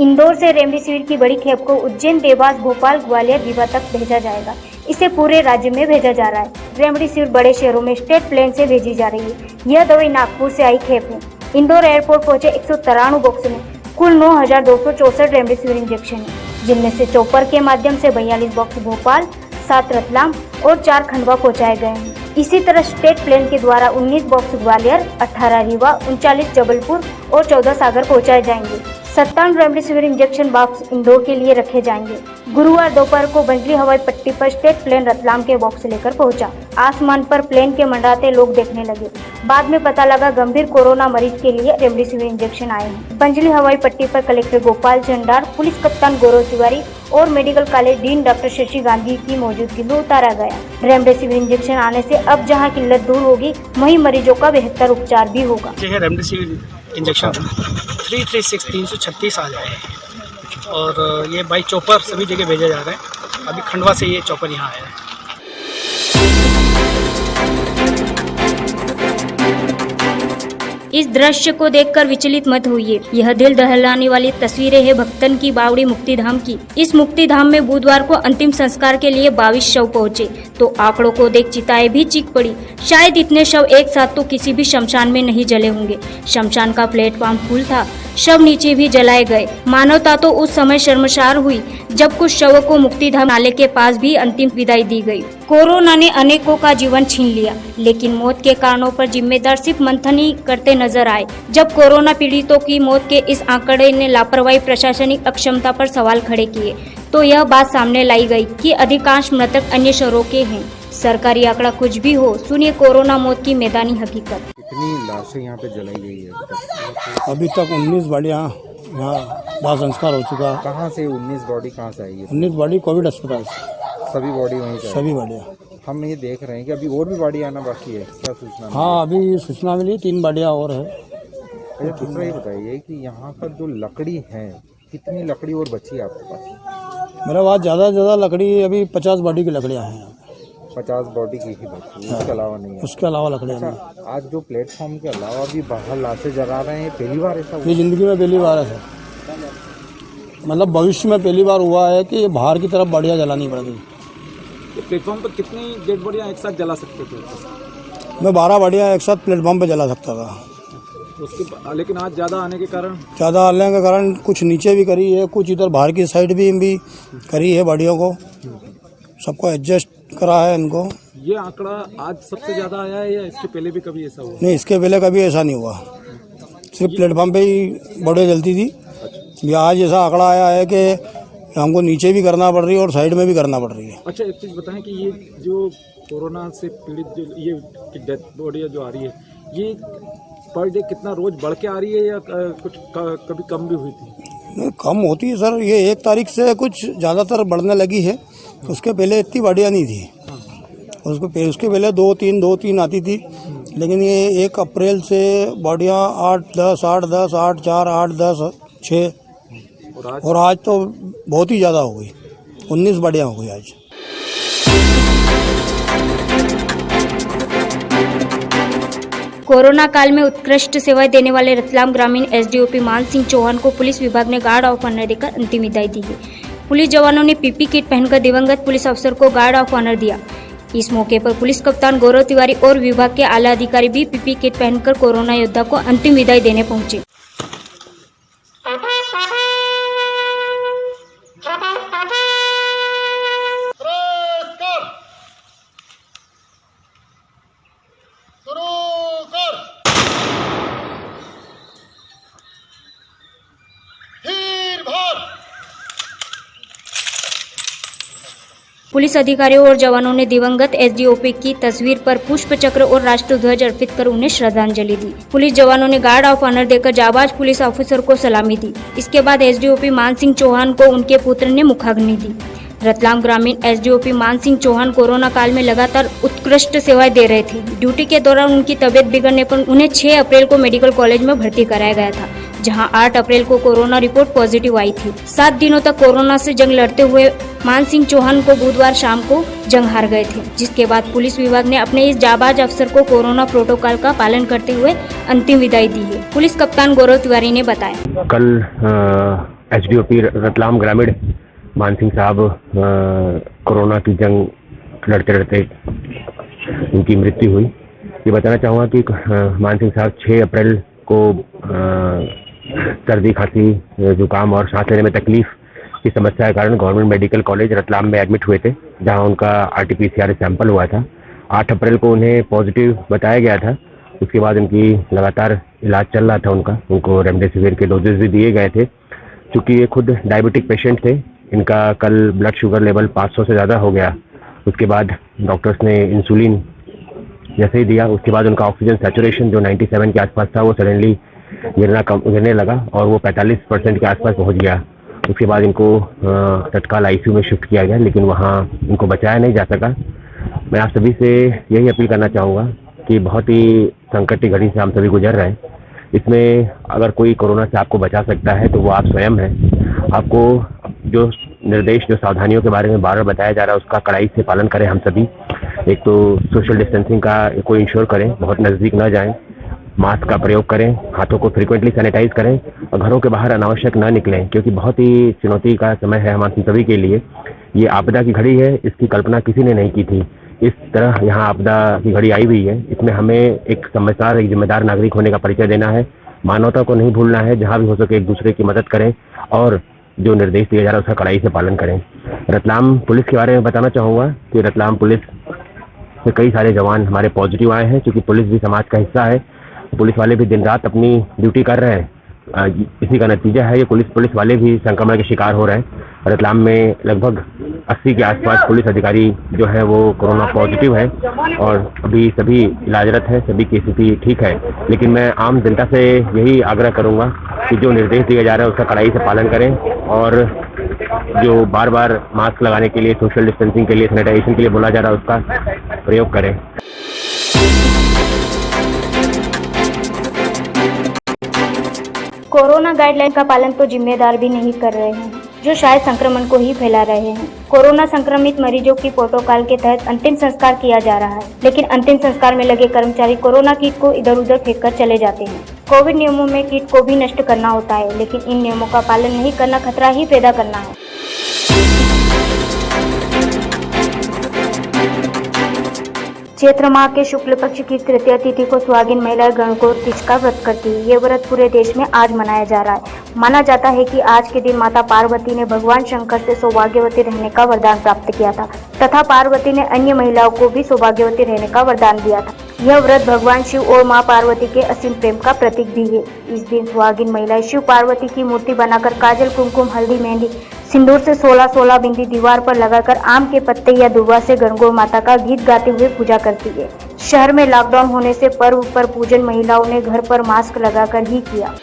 इंदौर से रेमडेसिविर की बड़ी खेप को उज्जैन, देवास, भोपाल, ग्वालियर, रीवा तक भेजा जाएगा। इसे पूरे राज्य में भेजा जा रहा है। रेमडेसिविर बड़े शहरों में स्टेट प्लेन से भेजी जा रही है। यह दवाई नागपुर से आई खेप है। इंदौर एयरपोर्ट पहुंचे 193 बॉक्स में कुल 9,264 रेमडेसिविर इंजेक्शन है, जिनमें से चॉपर के माध्यम से 42 बॉक्स भोपाल, 7 रतलाम और 4 खंडवा पहुंचाए गए हैं। इसी तरह स्टेट प्लेन के द्वारा 19 बॉक्स ग्वालियर, 18 रीवा, 39 जबलपुर और 14 सागर पहुंचाए जाएंगे। 57 रेमडेसिविर इंजेक्शन बॉक्स इंदौर के लिए रखे जाएंगे। गुरुवार दोपहर को बंजली हवाई पट्टी पर स्टेट प्लेन रतलाम के बॉक्स लेकर पहुंचा। आसमान पर प्लेन के मंडराते लोग देखने लगे। बाद में पता लगा गंभीर कोरोना मरीज के लिए रेमडेसिविर इंजेक्शन आए हैं। बंजली हवाई पट्टी पर कलेक्टर गोपाल चंडार, पुलिस कप्तान गौरव तिवारी और medical college dean doctor Shashi Gandhi की मौजूदगी में उतारा गया। रेमडेसिविर इंजेक्शन आने से अब जहां किल्लत दूर होगी, वहीं मरीजों का बेहतर उपचार भी होगा। रेमडेसिविर इंजेक्शन 336 आ जाए और ये बाई चॉपर सभी जगह भेजा जा रहा है। अभी खंडवा से ये चॉपर यहाँ आया है। इस दृश्य को देखकर विचलित मत होइए। यह दिल दहलाने वाली तस्वीरें हैं भक्तन की बावड़ी मुक्तिधाम की। इस मुक्तिधाम में बुधवार को अंतिम संस्कार के लिए 22 शव पहुंचे, तो आंकड़ों को देख चिताएं भी चीख पड़ी। शायद इतने शव एक साथ तो किसी भी शमशान में नहीं जले होंगे। शमशान का प्लेटफॉर्म फुल था, शव नीचे भी जलाए गए। मानवता तो उस समय शर्मसार हुई जब कुछ शवों को मुक्तिधाम नाले के पास भी अंतिम विदाई दी गई। कोरोना ने अनेकों का जीवन छीन लिया, लेकिन मौत के कारणों पर जिम्मेदार सिर्फ मंथन ही करते नजर आए। जब कोरोना पीड़ितों की मौत के इस आंकड़े ने लापरवाही, प्रशासनिक अक्षमता पर सवाल खड़े किए, तो यह बात सामने लाई गई कि अधिकांश मृतक अन्य शहरों के हैं। सरकारी आंकड़ा कुछ भी हो, सुनिए कोरोना मौत की मैदानी हकीकत। कितनी लाशें यहाँ पे जलाई गई है अभी तक 19 बॉडियाँ यहाँ दाह संस्कार हो चुका है। कहाँ से 19 बॉडी कहाँ से आई है? 19 बॉडी कोविड अस्पताल से, सभी बॉडी वहीं से? सभी बॉडियाँ। हम ये देख रहे हैं कि अभी और भी बॉडी आना बाकी है, क्या सूचना? हाँ, अभी सूचना मिली 3 बॉडियाँ और है। दूसरा ये बताइए कि यहाँ पर जो लकड़ी है, कितनी लकड़ी और बची है आपके पास? मेरा पास ज़्यादा से ज़्यादा लकड़ी अभी 50 बॉडी की लकड़ियाँ हैं। 50 बॉडी की ही बची है, उसके अलावा नहीं है? उसके अलावा लकड़ियाँ नहीं। अच्छा, आज जो प्लेटफॉर्म के अलावा भी बाहर लाशें जला रहे हैं, पहली बार ऐसा हुआ? ये ज़िंदगी में पहली बार है, मतलब भविष्य में पहली बार हुआ है कि बाहर की तरफ बॉडियाँ जलानी पड़ गई। प्लेटफॉर्म पर कितनी डेड बॉडियाँ एक साथ जला सकते थे? मैं 12 बॉडियाँ एक साथ प्लेटफॉर्म पे जला सकता था। उसके लेकिन आज ज़्यादा आने के कारण कुछ नीचे भी करी है, कुछ इधर बाहर की साइड भी करी है बॉडियों को। सबको एडजस्ट करा है इनको। ये आंकड़ा आज सबसे ज़्यादा आया है या इसके पहले भी कभी ऐसा हुआ? नहीं, इसके पहले कभी ऐसा नहीं हुआ, सिर्फ प्लेटफॉर्म पे ही बॉडी जलती थी। ये आज ऐसा आंकड़ा आया है कि हमको नीचे भी करना पड़ रही है और साइड में भी करना पड़ रही है। अच्छा, एक चीज़ बताएं कि ये जो कोरोना से पीड़ित जो ये डेथ बॉडी जो आ रही है, ये पर डे कितना रोज बढ़ के आ रही है या कुछ कभी कम भी हुई थी? नहीं, कम होती है सर। ये 1 तारीख से कुछ ज़्यादातर बढ़ने लगी है। उसके पहले इतनी बॉडियाँ नहीं थी। उसके पहले 2-3 आती थी, लेकिन ये 1 अप्रैल से बॉडियाँ 8-10, 8-10, 8-4, 8-10, 6 और आज तो बहुत ही ज़्यादा हो गई। 19 बॉडियाँ हो गई आज। कोरोना काल में उत्कृष्ट सेवाएं देने वाले रतलाम ग्रामीण एसडीओपी मान सिंह चौहान को पुलिस विभाग ने गार्ड ऑफ ऑनर देकर अंतिम विदाई दी है। पुलिस जवानों ने पीपी किट पहनकर दिवंगत पुलिस अफसर को गार्ड ऑफ ऑनर दिया। इस मौके पर पुलिस कप्तान गौरव तिवारी और विभाग के आला अधिकारी भी पीपी किट पहनकर कोरोना योद्धा को अंतिम विदाई देने पहुंचे। पुलिस अधिकारियों और जवानों ने दिवंगत एसडीओपी की तस्वीर पर पुष्प चक्र और राष्ट्र ध्वज अर्पित कर उन्हें श्रद्धांजलि दी। पुलिस जवानों ने गार्ड ऑफ ऑनर देकर जाबाज पुलिस ऑफिसर को सलामी दी। इसके बाद एसडीओपी मान सिंह चौहान को उनके पुत्र ने मुखाग्नि दी। रतलाम ग्रामीण एसडीओपी मान सिंह चौहान कोरोना काल में लगातार उत्कृष्ट सेवाएं दे रहे थे। ड्यूटी के दौरान उनकी तबियत बिगड़ने पर उन्हें 6 अप्रैल को मेडिकल कॉलेज में भर्ती कराया गया था, जहां 8 अप्रैल को कोरोना रिपोर्ट पॉजिटिव आई थी। 7 दिनों तक कोरोना से जंग लड़ते हुए मान सिंह चौहान को बुधवार शाम को जंग हार गए थे, जिसके बाद पुलिस विभाग ने अपने इस जाबाज अफसर को कोरोना प्रोटोकॉल का पालन करते हुए अंतिम विदाई दी है। पुलिस कप्तान गौरव तिवारी ने बताया, कल एसडीओपी रतलाम ग्रामीण मान सिंह साहब कोरोना की जंग लड़ते लड़ते उनकी मृत्यु हुई। ये बताना चाहूँगा कि मान सिंह साहब 6 अप्रैल को सर्दी, खांसी, जुकाम और सांस लेने में तकलीफ की समस्या के कारण गवर्नमेंट मेडिकल कॉलेज रतलाम में एडमिट हुए थे, जहां उनका आरटीपीसीआर सैंपल हुआ था। 8 अप्रैल को उन्हें पॉजिटिव बताया गया था। उसके बाद उनकी लगातार इलाज चल रहा था उनको रेमडेसिविर के डोजेस भी दिए गए थे। चूँकि ये खुद डायबिटिक पेशेंट थे, इनका कल ब्लड शुगर लेवल 500 से ज़्यादा हो गया। उसके बाद डॉक्टर्स ने इंसुलिन जैसे ही दिया, उसके बाद उनका ऑक्सीजन सैचुरेशन जो 97 के आसपास था वो सडनली गिरने लगा और वो 45% के आसपास पहुंच गया। उसके बाद इनको तत्काल आईसीयू में शिफ्ट किया गया, लेकिन वहाँ इनको बचाया नहीं जा सका। मैं आप सभी से यही अपील करना चाहूँगा कि बहुत ही संकट की घड़ी से हम सभी गुजर रहे हैं। इसमें अगर कोई कोरोना से आपको बचा सकता है तो वो आप स्वयं हैं। आपको जो निर्देश, जो सावधानियों के बारे में बार बार बताया जा रहा है, उसका कड़ाई से पालन करें हम सभी। एक तो सोशल डिस्टेंसिंग का को इंश्योर करें, बहुत नज़दीक न जाएं, मास्क का प्रयोग करें, हाथों को फ्रीक्वेंटली सैनिटाइज करें और घरों के बाहर अनावश्यक न निकलें, क्योंकि बहुत ही चुनौती का समय है हमारे सभी के लिए। ये आपदा की घड़ी है, इसकी कल्पना किसी ने नहीं की थी। इस तरह यहाँ आपदा की घड़ी आई हुई है। इसमें हमें एक समझदार, एक जिम्मेदार नागरिक होने का परिचय देना है। मानवता को नहीं भूलना है, जहाँ भी हो सके एक दूसरे की मदद करें और जो निर्देश दिया जा रहा है उसका कड़ाई से पालन करें। रतलाम पुलिस के बारे में बताना चाहूँगा कि रतलाम पुलिस से कई सारे जवान हमारे पॉजिटिव आए हैं, क्योंकि पुलिस भी समाज का हिस्सा है। पुलिस वाले भी दिन रात अपनी ड्यूटी कर रहे हैं। इसी का नतीजा है ये पुलिस वाले भी संक्रमण के शिकार हो रहे हैं। रतलाम में लगभग 80 के आसपास पुलिस अधिकारी जो है वो कोरोना पॉजिटिव है और अभी सभी इलाजरत हैं, सभी की स्थिति ठीक है। लेकिन मैं आम जनता से यही आग्रह करूंगा कि जो निर्देश दिया जा रहा है उसका कड़ाई से पालन करें और जो बार बार मास्क लगाने के लिए, सोशल डिस्टेंसिंग के लिए, सैनिटाइजेशन के लिए बोला जा रहा है उसका प्रयोग करें। कोरोना गाइडलाइन का पालन तो जिम्मेदार भी नहीं कर रहे हैं, जो शायद संक्रमण को ही फैला रहे हैं। कोरोना संक्रमित मरीजों की प्रोटोकॉल के तहत अंतिम संस्कार किया जा रहा है, लेकिन अंतिम संस्कार में लगे कर्मचारी कोरोना किट को इधर उधर फेंककर चले जाते हैं। कोविड नियमों में किट को भी नष्ट करना होता है, लेकिन इन नियमों का पालन नहीं करना खतरा ही पैदा करना है। चैत्र माह के शुक्ल पक्ष की तृतीया तिथि को सुहागिन महिलाएं गणगौर तीज का व्रत करती है। ये व्रत पूरे देश में आज मनाया जा रहा है। माना जाता है कि आज के दिन माता पार्वती ने भगवान शंकर से सौभाग्यवती रहने का वरदान प्राप्त किया था तथा पार्वती ने अन्य महिलाओं को भी सौभाग्यवती रहने का वरदान दिया था। यह व्रत भगवान शिव और मां पार्वती के असीम प्रेम का प्रतीक भी है। इस दिन सुहागिन महिलाएं शिव पार्वती की मूर्ति बनाकर काजल, कुमकुम, हल्दी, मेहंदी, सिंदूर से 16 बिंदी दीवार पर लगाकर आम के पत्ते या दुर्वा से गणगौर माता का गीत गाते हुए पूजा करती है। शहर में लॉकडाउन होने से पर्व पर पूजन महिलाओं ने घर पर मास्क लगाकर ही किया।